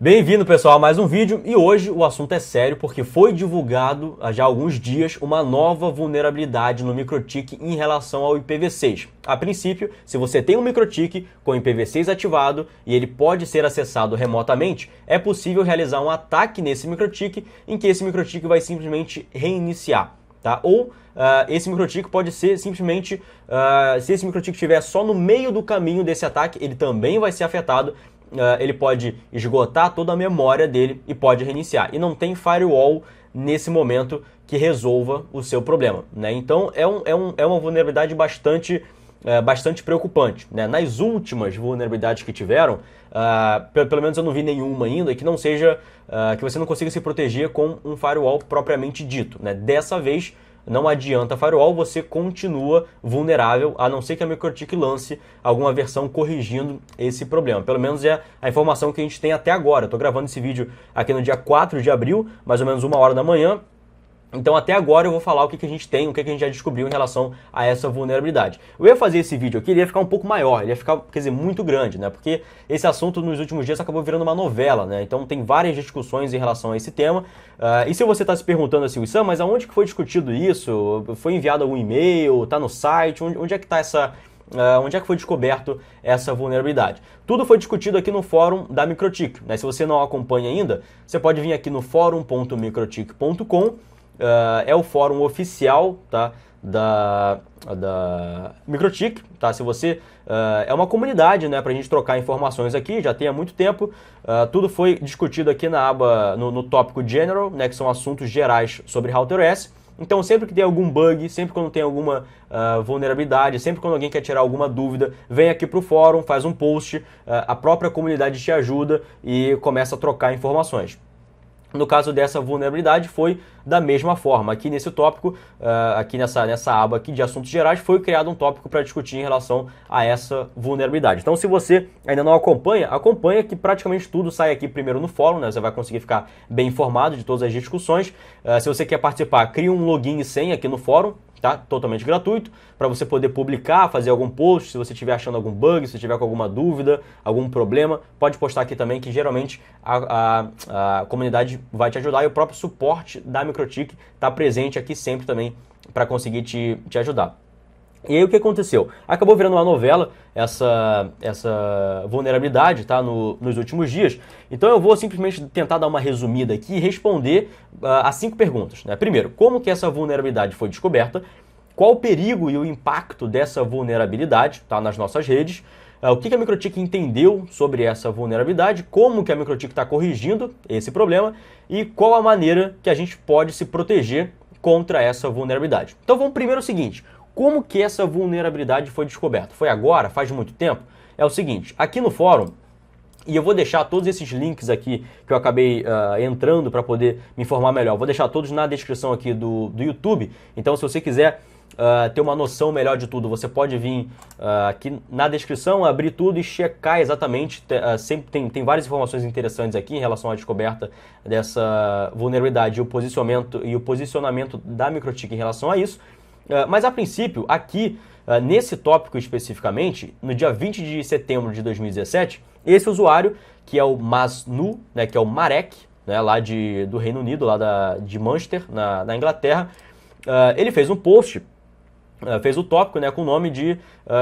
Bem-vindo, pessoal, a mais um vídeo e hoje o assunto é sério porque foi divulgado há já alguns dias uma nova vulnerabilidade no MikroTik em relação ao IPv6. A princípio, se você tem um MikroTik com IPv6 ativado e ele pode ser acessado remotamente, é possível realizar um ataque nesse MikroTik em que esse MikroTik vai simplesmente reiniciar, tá? Ou esse MikroTik pode ser simplesmente, se esse MikroTik estiver só no meio do caminho desse ataque, ele também vai ser afetado. Ele pode esgotar toda a memória dele e pode reiniciar. E não tem firewall nesse momento que resolva o seu problema, né? Então é uma vulnerabilidade bastante preocupante, né? Nas últimas vulnerabilidades que tiveram, pelo menos eu não vi nenhuma ainda que não seja que você não consiga se proteger com um firewall propriamente dito, né? Dessa vez não adianta firewall, você continua vulnerável, a não ser que a MikroTik lance alguma versão corrigindo esse problema. Pelo menos é a informação que a gente tem até agora. Eu estou gravando esse vídeo aqui no dia 4 de abril, mais ou menos 1h da manhã. Então até agora eu vou falar o que a gente tem, o que a gente já descobriu em relação a essa vulnerabilidade. Eu ia fazer esse vídeo aqui, ele ia ficar um pouco maior, ele ia ficar, quer dizer, muito grande, né? Porque esse assunto nos últimos dias acabou virando uma novela, né? Então tem várias discussões em relação a esse tema. E se você está se perguntando assim, Sam, mas aonde que foi discutido isso? Foi enviado algum e-mail? Está no site? Onde é que está essa... onde é que foi descoberto essa vulnerabilidade? Tudo foi discutido aqui no fórum da MikroTik, né? Se você não acompanha ainda, você pode vir aqui no forum.mikrotik.com. É o fórum oficial, tá, da MikroTik, tá? Se você é uma comunidade, né, para a gente trocar informações aqui, já tem há muito tempo. Tudo foi discutido aqui na aba, no tópico General, né, que são assuntos gerais sobre RouterOS. Então, sempre que tem algum bug, sempre quando tem alguma vulnerabilidade, sempre quando alguém quer tirar alguma dúvida, vem aqui para o fórum, faz um post, a própria comunidade te ajuda e começa a trocar informações. No caso dessa vulnerabilidade foi da mesma forma. Aqui nesse tópico, aqui nessa aba aqui de assuntos gerais, foi criado um tópico para discutir em relação a essa vulnerabilidade. Então, se você ainda não acompanha que praticamente tudo sai aqui primeiro no fórum, né? Você vai conseguir ficar bem informado de todas as discussões. Se você quer participar, cria um login e senha aqui no fórum, tá? Totalmente gratuito, para você poder publicar, fazer algum post, se você estiver achando algum bug, se tiver com alguma dúvida, algum problema, pode postar aqui também, que geralmente a comunidade vai te ajudar e o próprio suporte da MikroTik está presente aqui sempre também para conseguir te ajudar. E aí o que aconteceu? Acabou virando uma novela essa vulnerabilidade, tá, nos últimos dias. Então eu vou simplesmente tentar dar uma resumida aqui e responder a 5 perguntas, né? Primeiro, como que essa vulnerabilidade foi descoberta? Qual o perigo e o impacto dessa vulnerabilidade, tá, nas nossas redes? O que a MikroTik entendeu sobre essa vulnerabilidade? Como que a MikroTik está corrigindo esse problema? E qual a maneira que a gente pode se proteger contra essa vulnerabilidade? Então vamos primeiro o seguinte: como que essa vulnerabilidade foi descoberta? Foi agora? Faz muito tempo? É o seguinte, aqui no fórum, e eu vou deixar todos esses links aqui que eu acabei entrando para poder me informar melhor, vou deixar todos na descrição aqui do YouTube. Então, se você quiser ter uma noção melhor de tudo, você pode vir aqui na descrição, abrir tudo e checar exatamente. Sempre tem várias informações interessantes aqui em relação à descoberta dessa vulnerabilidade e o posicionamento da MikroTik em relação a isso. Mas a princípio, aqui, nesse tópico especificamente, no dia 20 de setembro de 2017, esse usuário, que é o Masnu, né, que é o Marek, né, lá do Reino Unido, lá de Manchester, na Inglaterra, ele fez um post, fez o tópico, né, com o nome de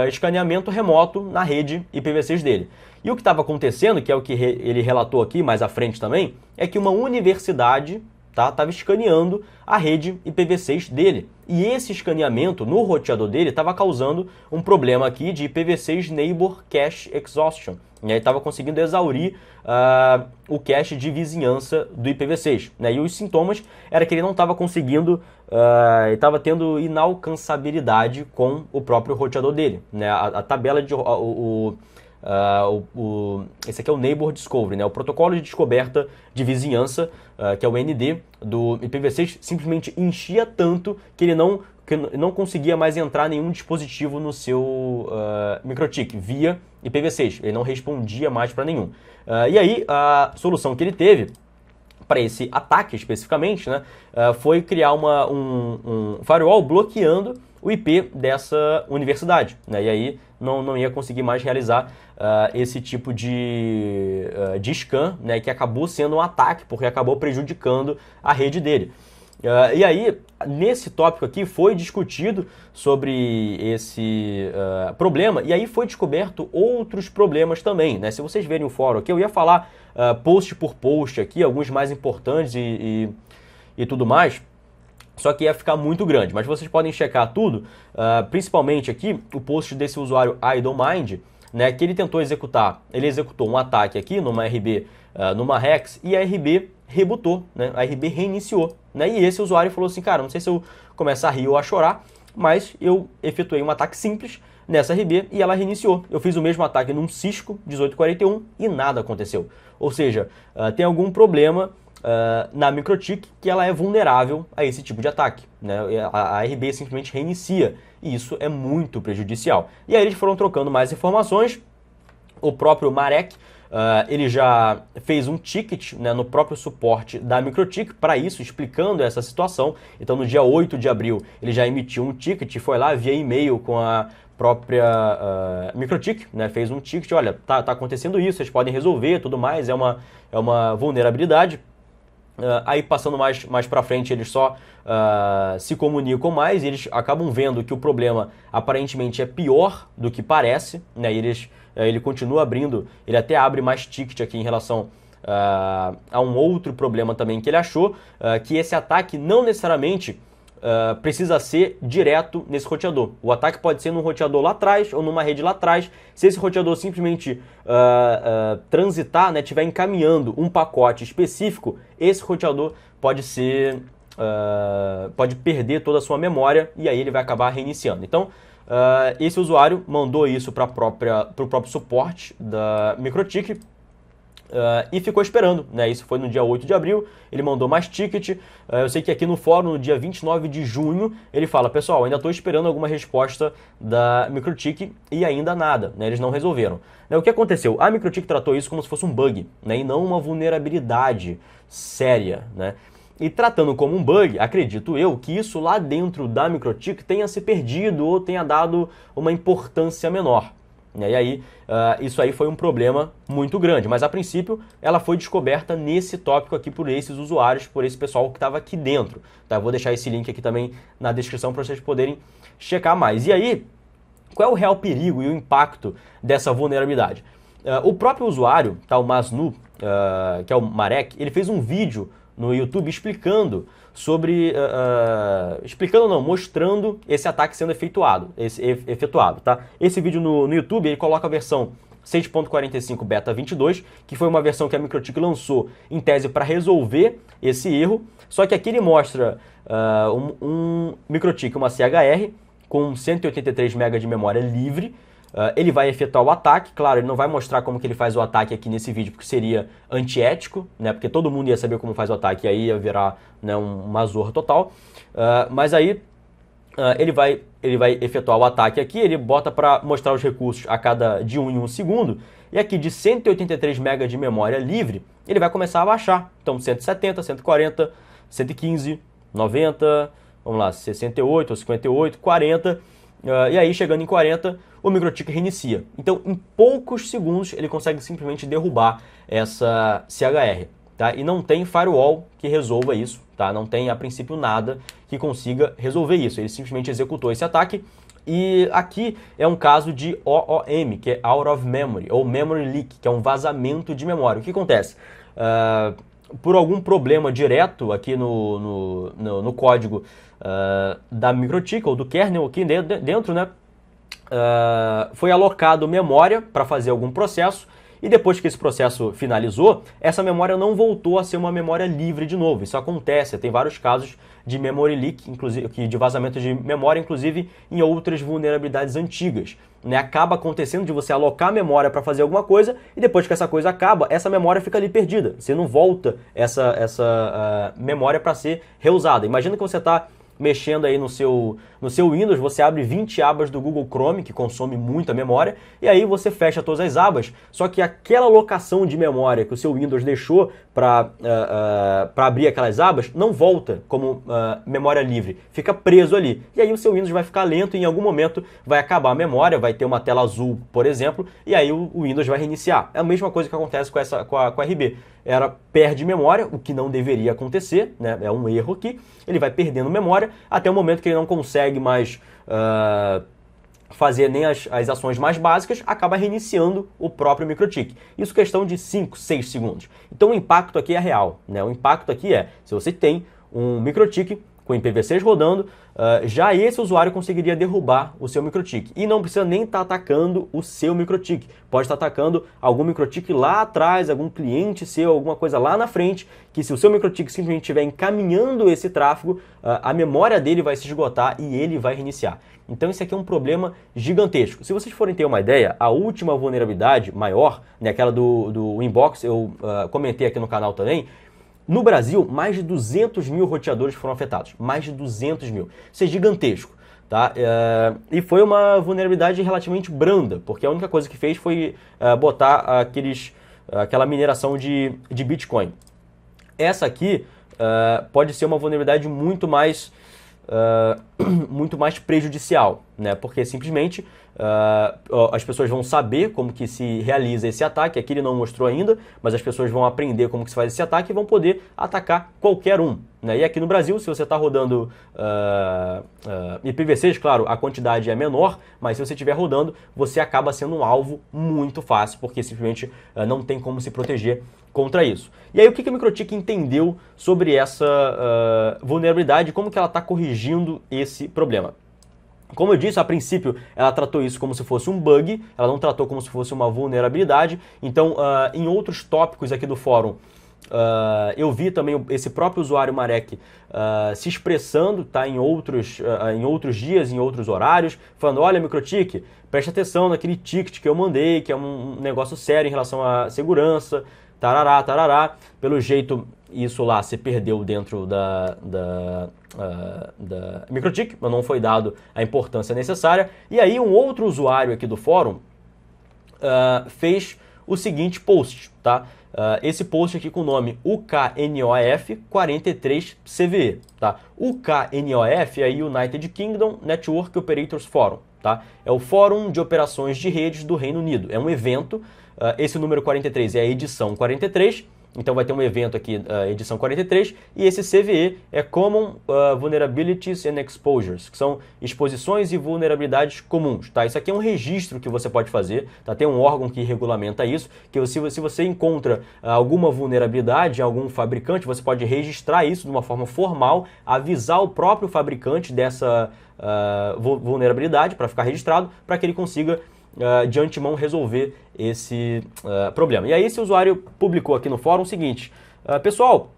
escaneamento remoto na rede IPv6 dele. E o que estava acontecendo, que é o que ele relatou aqui mais à frente também, é que uma universidade estava escaneando a rede IPv6 dele. E esse escaneamento no roteador dele estava causando um problema aqui de IPv6 Neighbor Cache Exhaustion. E aí estava conseguindo exaurir o cache de vizinhança do IPv6. Né? E os sintomas era que ele não estava conseguindo, estava tendo inalcançabilidade com o próprio roteador dele. Né? A tabela de... esse aqui é o Neighbor Discovery, né? O protocolo de descoberta de vizinhança, que é o ND do IPv6, simplesmente enchia tanto que ele não conseguia mais entrar nenhum dispositivo no seu MikroTik via IPv6. Ele não respondia mais para nenhum. E aí a solução que ele teve para esse ataque especificamente, né, foi criar um firewall bloqueando o IP dessa universidade, né? E aí não ia conseguir mais realizar esse tipo de scan, né? Que acabou sendo um ataque, porque acabou prejudicando a rede dele. E aí, nesse tópico aqui, foi discutido sobre esse problema, e aí foi descoberto outros problemas também, né? Se vocês verem o fórum aqui, eu ia falar post por post aqui, alguns mais importantes e tudo mais, só que ia ficar muito grande, mas vocês podem checar tudo, principalmente aqui, o post desse usuário IdleMind, né, que ele executou um ataque aqui numa RB, numa Hex, e a RB rebutou, né, a RB reiniciou, né, e esse usuário falou assim, cara, não sei se eu começar a rir ou a chorar, mas eu efetuei um ataque simples nessa RB e ela reiniciou. Eu fiz o mesmo ataque num Cisco 1841 e nada aconteceu. Ou seja, tem algum problema na MikroTik que ela é vulnerável a esse tipo de ataque, né? A RB simplesmente reinicia e isso é muito prejudicial. E aí eles foram trocando mais informações. O próprio Marek, ele já fez um ticket, né, no próprio suporte da MikroTik para isso, explicando essa situação. Então no dia 8 de abril ele já emitiu um ticket, foi lá via e-mail com a própria MikroTik, né, fez um ticket, olha, tá acontecendo isso, vocês podem resolver, tudo mais, é uma vulnerabilidade. Aí passando mais para frente eles só se comunicam mais e eles acabam vendo que o problema aparentemente é pior do que parece, né? E ele continua abrindo, ele até abre mais ticket aqui em relação a um outro problema também que ele achou, que esse ataque não necessariamente precisa ser direto nesse roteador. O ataque pode ser num roteador lá atrás ou numa rede lá atrás. Se esse roteador simplesmente transitar, né, estiver encaminhando um pacote específico, esse roteador pode perder toda a sua memória e aí ele vai acabar reiniciando. Então, esse usuário mandou isso para o próprio suporte da MikroTik. E ficou esperando, né? Isso foi no dia 8 de abril, ele mandou mais ticket. Eu sei que aqui no fórum, no dia 29 de junho, ele fala, pessoal, ainda estou esperando alguma resposta da MikroTik e ainda nada, né? Eles não resolveram. O que aconteceu? A MikroTik tratou isso como se fosse um bug, né? E não uma vulnerabilidade séria, né? E tratando como um bug, acredito eu que isso lá dentro da MikroTik tenha se perdido ou tenha dado uma importância menor. E aí, isso aí foi um problema muito grande, mas a princípio ela foi descoberta nesse tópico aqui por esses usuários, por esse pessoal que estava aqui dentro. Tá? Eu vou deixar esse link aqui também na descrição para vocês poderem checar mais. E aí, qual é o real perigo e o impacto dessa vulnerabilidade? O próprio usuário, tá, o Masnu, que é o Marek, ele fez um vídeo no YouTube explicando mostrando esse ataque sendo efetuado, tá? Esse vídeo no YouTube, ele coloca a versão 6.45 Beta 22, que foi uma versão que a MikroTik lançou em tese para resolver esse erro, só que aqui ele mostra um MikroTik, uma CHR, com 183 MB de memória livre. Ele vai efetuar o ataque, claro, ele não vai mostrar como que ele faz o ataque aqui nesse vídeo, porque seria antiético, né, porque todo mundo ia saber como faz o ataque e aí ia virar, né, uma zorra total, mas aí ele vai efetuar o ataque aqui, ele bota para mostrar os recursos a cada de 1 em 1 segundo, e aqui de 183 MB de memória livre, ele vai começar a baixar, então 170, 140, 115, 90, vamos lá, 68, 58, 40, e aí chegando em 40, o MikroTik reinicia. Então, em poucos segundos, ele consegue simplesmente derrubar essa CHR. Tá? E não tem firewall que resolva isso. Tá? Não tem, a princípio, nada que consiga resolver isso. Ele simplesmente executou esse ataque. E aqui é um caso de OOM, que é Out of Memory, ou Memory Leak, que é um vazamento de memória. O que acontece? Por algum problema direto aqui no código da MikroTik, ou do kernel aqui dentro, né? Foi alocado memória para fazer algum processo e depois que esse processo finalizou, essa memória não voltou a ser uma memória livre de novo. Isso acontece, tem vários casos de memory leak, inclusive de vazamento de memória, inclusive em outras vulnerabilidades antigas. Né? Acaba acontecendo de você alocar memória para fazer alguma coisa e depois que essa coisa acaba, essa memória fica ali perdida. Você não volta essa memória para ser reusada. Imagina que você está mexendo aí no seu Windows, você abre 20 abas do Google Chrome, que consome muita memória, e aí você fecha todas as abas, só que aquela locação de memória que o seu Windows deixou para abrir aquelas abas não volta como memória livre, fica preso ali. E aí o seu Windows vai ficar lento e em algum momento vai acabar a memória, vai ter uma tela azul, por exemplo, e aí o Windows vai reiniciar. É a mesma coisa que acontece com a RB. Ela perde memória, o que não deveria acontecer, né? É um erro aqui. Ele vai perdendo memória até o momento que ele não consegue mais fazer nem as ações mais básicas, acaba reiniciando o próprio microtik. Isso questão de 5, 6 segundos. Então o impacto aqui é real, né? O impacto aqui é, se você tem um microtik com IPv6 rodando, já esse usuário conseguiria derrubar o seu microtik. E não precisa nem estar atacando o seu microtik. Pode estar atacando algum microtik lá atrás, algum cliente seu, alguma coisa lá na frente, que se o seu microtik simplesmente estiver encaminhando esse tráfego, a memória dele vai se esgotar e ele vai reiniciar. Então isso aqui é um problema gigantesco. Se vocês forem ter uma ideia, a última vulnerabilidade maior, né, aquela do inbox, eu comentei aqui no canal também, no Brasil, mais de 200 mil roteadores foram afetados. Mais de 200 mil. Isso é gigantesco. Tá? E foi uma vulnerabilidade relativamente branda, porque a única coisa que fez foi botar aquela mineração de Bitcoin. Essa aqui pode ser uma vulnerabilidade muito mais prejudicial, né? Porque simplesmente as pessoas vão saber como que se realiza esse ataque. Aqui ele não mostrou ainda, mas as pessoas vão aprender como que se faz esse ataque e vão poder atacar qualquer um, né? E aqui no Brasil, se você está rodando IPv6, claro, a quantidade é menor, mas se você estiver rodando, você acaba sendo um alvo muito fácil, porque simplesmente não tem como se proteger contra isso. E aí o que a MikroTik entendeu sobre essa vulnerabilidade e como que ela está corrigindo esse problema? Como eu disse, a princípio ela tratou isso como se fosse um bug, ela não tratou como se fosse uma vulnerabilidade. Então, em outros tópicos aqui do fórum, eu vi também esse próprio usuário Marek se expressando, tá, em outros dias, em outros horários, falando: olha, MikroTik, preste atenção naquele ticket que eu mandei, que é um negócio sério em relação à segurança, tarará, tarará. Pelo jeito, isso lá se perdeu dentro da MikroTik, mas não foi dado a importância necessária. E aí um outro usuário aqui do fórum fez o seguinte post, tá? Esse post aqui com o nome UKNOF43CVE, tá? UKNOF é United Kingdom Network Operators Forum, tá? É o Fórum de Operações de Redes do Reino Unido. É um evento, esse número 43 é a edição 43, então vai ter um evento aqui, edição 43, e esse CVE é Common Vulnerabilities and Exposures, que são exposições e vulnerabilidades comuns, tá? Isso aqui é um registro que você pode fazer, tá? Tem um órgão que regulamenta isso, que se você encontra alguma vulnerabilidade em algum fabricante, você pode registrar isso de uma forma formal, avisar o próprio fabricante dessa vulnerabilidade para ficar registrado, para que ele consiga de antemão resolver esse problema. E aí esse usuário publicou aqui no fórum o seguinte: pessoal,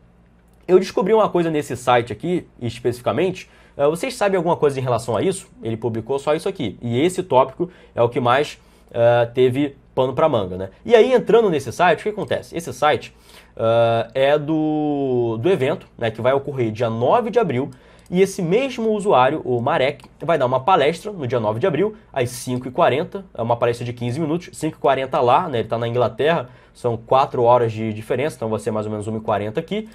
eu descobri uma coisa nesse site aqui, especificamente, vocês sabem alguma coisa em relação a isso? Ele publicou só isso aqui, e esse tópico é o que mais teve pano para manga, né? E aí, entrando nesse site, o que acontece? Esse site é do evento, né, que vai ocorrer dia 9 de abril, e esse mesmo usuário, o Marek, vai dar uma palestra no dia 9 de abril, às 5h40, é uma palestra de 15 minutos, 5h40 lá, né, ele está na Inglaterra, são 4 horas de diferença, então vai ser mais ou menos 1h40 aqui,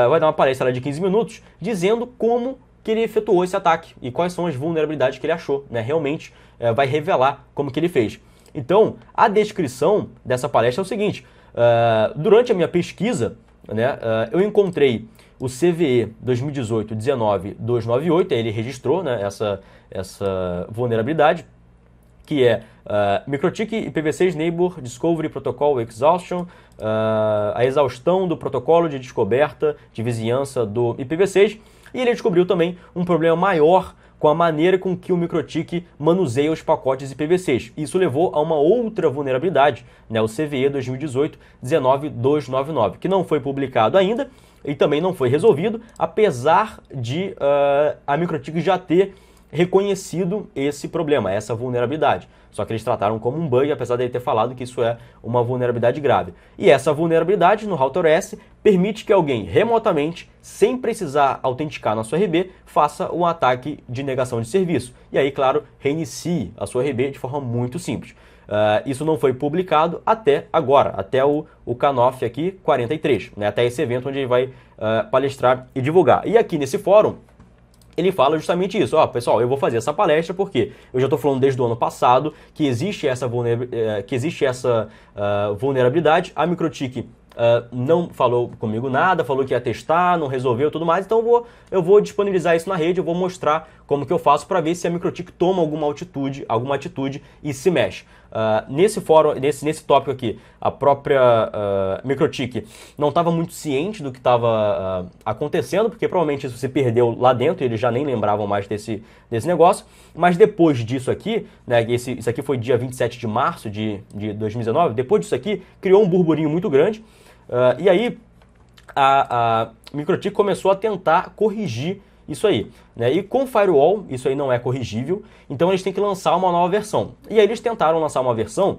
vai dar uma palestra lá de 15 minutos, dizendo como que ele efetuou esse ataque e quais são as vulnerabilidades que ele achou, né, realmente vai revelar como que ele fez. Então, a descrição dessa palestra é o seguinte: durante a minha pesquisa, né, eu encontrei o CVE 2018-19-298, ele registrou, né, essa vulnerabilidade, que é MikroTik IPv6 Neighbor Discovery Protocol Exhaustion, a exaustão do protocolo de descoberta de vizinhança do IPv6, e ele descobriu também um problema maior com a maneira com que o MikroTik manuseia os pacotes IPv6. Isso levou a uma outra vulnerabilidade, né, o CVE 2018-19-299, que não foi publicado ainda, e também não foi resolvido, apesar de a MikroTik já ter reconhecido esse problema, essa vulnerabilidade. Só que eles trataram como um bug, apesar de ele ter falado que isso é uma vulnerabilidade grave. E essa vulnerabilidade no RouterOS permite que alguém remotamente, sem precisar autenticar na sua RB, faça um ataque de negação de serviço. E aí, claro, reinicie a sua RB de forma muito simples. Isso não foi publicado até agora, até o Kanoff aqui 43, né, até esse evento onde ele vai palestrar e divulgar. E aqui nesse fórum, ele fala justamente isso. Ó, pessoal, eu vou fazer essa palestra porque eu já estou falando desde o ano passado que existe essa vulnerabilidade. A MikroTik não falou comigo nada, falou que ia testar, não resolveu tudo mais, então eu vou disponibilizar isso na rede, eu vou mostrar como que eu faço para ver se a MikroTik toma alguma atitude e se mexe. Nesse fórum, nesse tópico aqui, a própria MikroTik não estava muito ciente do que estava acontecendo, porque provavelmente isso se perdeu lá dentro e eles já nem lembravam mais desse negócio, mas depois disso aqui, né, isso aqui foi dia 27 de março de 2019, depois disso aqui, criou um burburinho muito grande, e aí a MikroTik começou a tentar corrigir isso aí, né? E com Firewall, isso aí não é corrigível, então eles têm que lançar uma nova versão. E aí eles tentaram lançar uma versão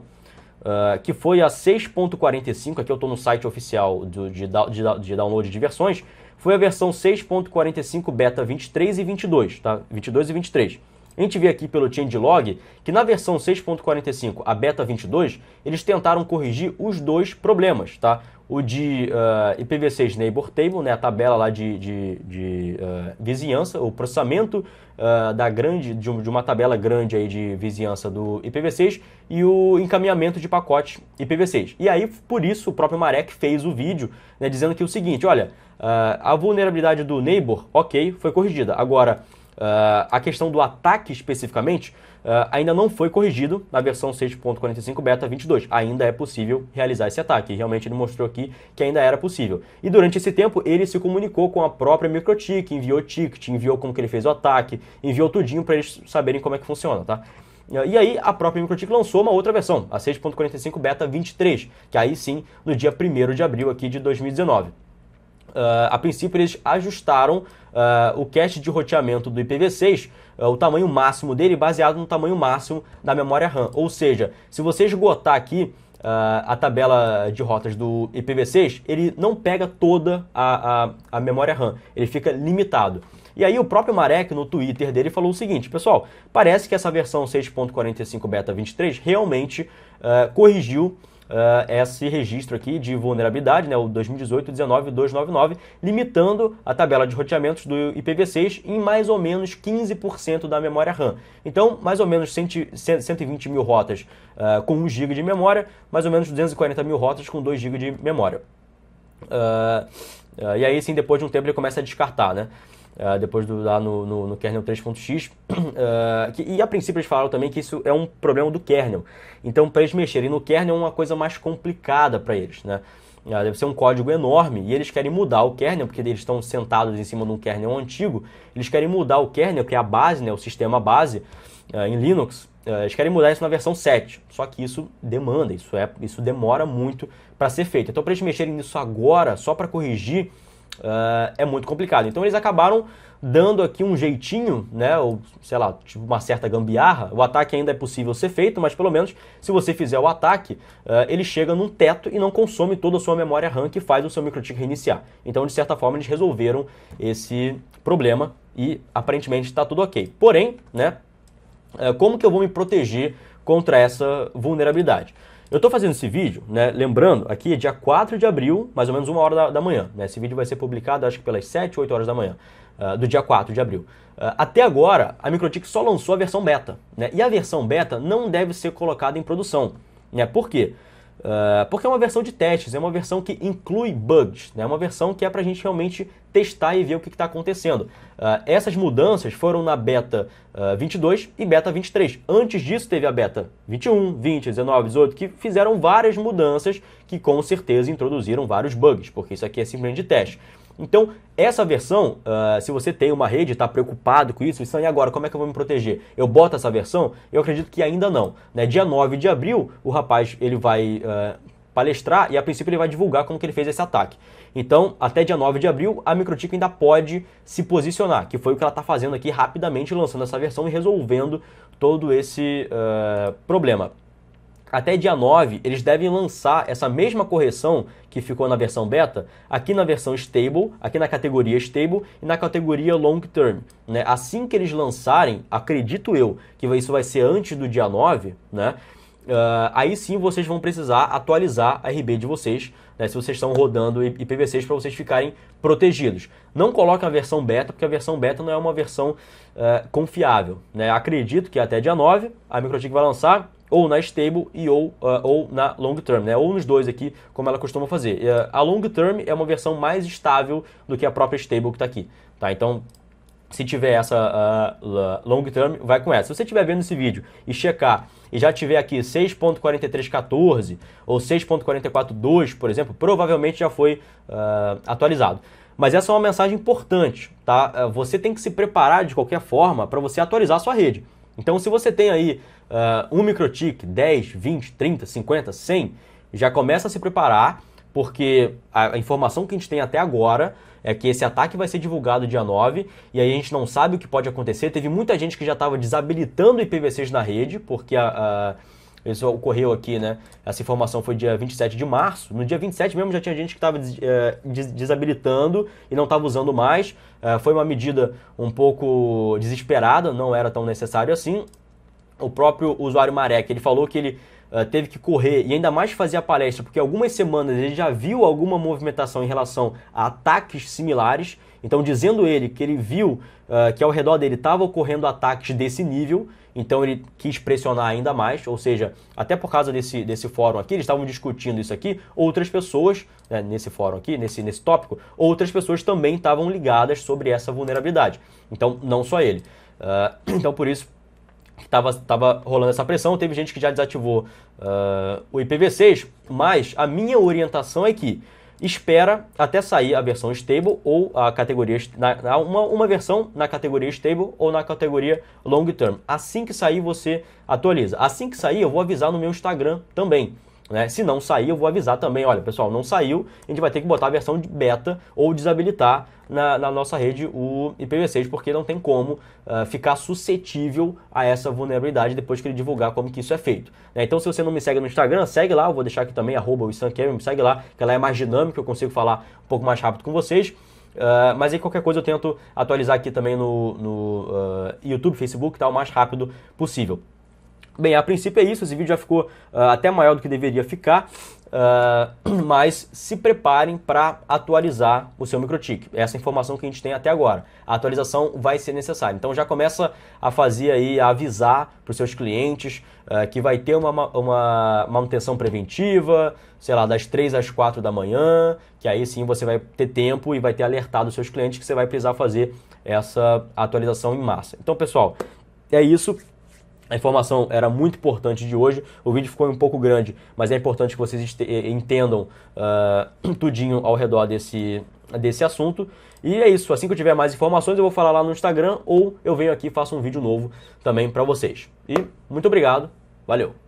que foi a 6.45, aqui eu estou no site oficial de download de versões, foi a versão 6.45 beta 23 e 22, tá? 22 e 23. A gente vê aqui pelo changelog que na versão 6.45, a beta 22, eles tentaram corrigir os dois problemas, tá? O de IPv6 Neighbor Table, né, a tabela lá de vizinhança, o processamento de uma tabela grande aí de vizinhança do IPv6 e o encaminhamento de pacote IPv6. E aí, por isso, o próprio Marek fez o vídeo, né, dizendo que o seguinte, olha, a vulnerabilidade do Neighbor, ok, foi corrigida. Agora, a questão do ataque especificamente ainda não foi corrigido na versão 6.45 beta 22. Ainda é possível realizar esse ataque. Realmente ele mostrou aqui que ainda era possível. E durante esse tempo ele se comunicou com a própria MikroTik, enviou ticket, enviou como que ele fez o ataque, enviou tudinho para eles saberem como é que funciona, tá? E aí a própria MikroTik lançou uma outra versão, a 6.45 beta 23, que aí sim no dia 1º de abril aqui de 2019. A princípio eles ajustaram o cache de roteamento do IPv6, o tamanho máximo dele baseado no tamanho máximo da memória RAM. Ou seja, se você esgotar aqui a tabela de rotas do IPv6, ele não pega toda a memória RAM, ele fica limitado. E aí o próprio Marek no Twitter dele falou o seguinte, pessoal, parece que essa versão 6.45 beta 23 realmente corrigiu esse registro aqui de vulnerabilidade, né, o 2018-19-299, limitando a tabela de roteamentos do IPv6 em mais ou menos 15% da memória RAM. Então, mais ou menos 120 mil rotas com 1 GB de memória, mais ou menos 240 mil rotas com 2 GB de memória. E aí, sim, depois de um tempo ele começa a descartar, né? Depois lá no kernel 3.x, e a princípio eles falaram também que isso é um problema do kernel. Então, para eles mexerem no kernel é uma coisa mais complicada para eles, né? Deve ser um código enorme e eles querem mudar o kernel, porque eles estão sentados em cima de um kernel antigo, eles querem mudar o kernel, que é a base, né, o sistema base em Linux, eles querem mudar isso na versão 7, só que isso demanda, isso demora muito para ser feito. Então, para eles mexerem nisso agora, só para corrigir, é muito complicado. Então eles acabaram dando aqui um jeitinho, né, ou sei lá, tipo uma certa gambiarra. O ataque ainda é possível ser feito, mas pelo menos se você fizer o ataque, ele chega num teto e não consome toda a sua memória RAM que faz o seu MikroTik reiniciar. Então, de certa forma, eles resolveram esse problema e aparentemente está tudo ok. Porém, né, como que eu vou me proteger contra essa vulnerabilidade? Eu estou fazendo esse vídeo, né, lembrando, aqui é dia 4 de abril, mais ou menos 1h da manhã. Né, esse vídeo vai ser publicado, acho que pelas 7, 8 horas da manhã, do dia 4 de abril. Até agora, a MikroTik só lançou a versão beta. Né, e a versão beta não deve ser colocada em produção. Né, por quê? Porque é uma versão de testes, é uma versão que inclui bugs, né? É uma versão que é para a gente realmente testar e ver o que está acontecendo. Essas mudanças foram na beta 22 e beta 23. Antes disso teve a beta 21, 20, 19, 18, que fizeram várias mudanças que com certeza introduziram vários bugs, porque isso aqui é simplesmente de teste. Então, essa versão, se você tem uma rede e está preocupado com isso, e agora, como é que eu vou me proteger? Eu boto essa versão? Eu acredito que ainda não. Né? Dia 9 de abril, o rapaz ele vai palestrar e a princípio ele vai divulgar como que ele fez esse ataque. Então, até dia 9 de abril, a Microtik ainda pode se posicionar, que foi o que ela está fazendo aqui rapidamente, lançando essa versão e resolvendo todo esse problema. Até dia 9, eles devem lançar essa mesma correção que ficou na versão beta, aqui na versão stable, aqui na categoria stable e na categoria long term. Né? Assim que eles lançarem, acredito eu que isso vai ser antes do dia 9, né? Aí sim vocês vão precisar atualizar a RB de vocês, né, se vocês estão rodando IPv6 para vocês ficarem protegidos. Não coloque a versão beta, porque a versão beta não é uma versão confiável. Né? Acredito que até dia 9 a Microtik vai lançar ou na stable ou na long term, né? Ou nos dois aqui, como ela costuma fazer. A long term é uma versão mais estável do que a própria stable que está aqui. Tá? Então, se tiver essa long term, vai com essa. Se você estiver vendo esse vídeo e checar e já tiver aqui 6.4314 ou 6.44.2, por exemplo, provavelmente já foi atualizado. Mas essa é uma mensagem importante, tá? Você tem que se preparar de qualquer forma para você atualizar a sua rede. Então, se você tem aí um Microtik 10, 20, 30, 50, 100, já começa a se preparar, porque a informação que a gente tem até agora é que esse ataque vai ser divulgado dia 9, e aí a gente não sabe o que pode acontecer. Teve muita gente que já estava desabilitando IPv6 na rede, porque isso ocorreu aqui, né? Essa informação foi dia 27 de março. No dia 27 mesmo já tinha gente que estava desabilitando e não estava usando mais. Foi uma medida um pouco desesperada, não era tão necessário assim. O próprio usuário Marek, ele falou que ele teve que correr e ainda mais fazer a palestra, porque algumas semanas ele já viu alguma movimentação em relação a ataques similares. Então, dizendo ele que ele viu que ao redor dele estava ocorrendo ataques desse nível, então ele quis pressionar ainda mais, ou seja, até por causa desse fórum aqui, eles estavam discutindo isso aqui, outras pessoas, né, nesse fórum aqui, nesse tópico, outras pessoas também estavam ligadas sobre essa vulnerabilidade. Então, não só ele. Então, por isso, estava rolando essa pressão, teve gente que já desativou o IPv6, mas a minha orientação é que espera até sair a versão stable ou a categoria, uma versão na categoria stable ou na categoria long term. Assim que sair, você atualiza. Assim que sair, eu vou avisar no meu Instagram também. Né? Se não sair, eu vou avisar também, olha pessoal, não saiu, a gente vai ter que botar a versão de beta ou desabilitar na nossa rede o IPv6, porque não tem como ficar suscetível a essa vulnerabilidade depois que ele divulgar como que isso é feito. Né? Então, se você não me segue no Instagram, segue lá, eu vou deixar aqui também, @WissãoKevin, me segue lá, que ela é mais dinâmica, eu consigo falar um pouco mais rápido com vocês. Mas aí qualquer coisa eu tento atualizar aqui também no YouTube, Facebook, tá, o mais rápido possível. Bem, a princípio é isso, esse vídeo já ficou até maior do que deveria ficar, mas se preparem para atualizar o seu Microtik. Essa informação que a gente tem até agora. A atualização vai ser necessária. Então já começa a fazer aí, a avisar para os seus clientes que vai ter uma manutenção preventiva, sei lá, das 3 às 4 da manhã, que aí sim você vai ter tempo e vai ter alertado os seus clientes que você vai precisar fazer essa atualização em massa. Então, pessoal, é isso. A informação era muito importante de hoje, o vídeo ficou um pouco grande, mas é importante que vocês entendam tudinho ao redor desse assunto. E é isso, assim que eu tiver mais informações eu vou falar lá no Instagram ou eu venho aqui e faço um vídeo novo também para vocês. E muito obrigado, valeu!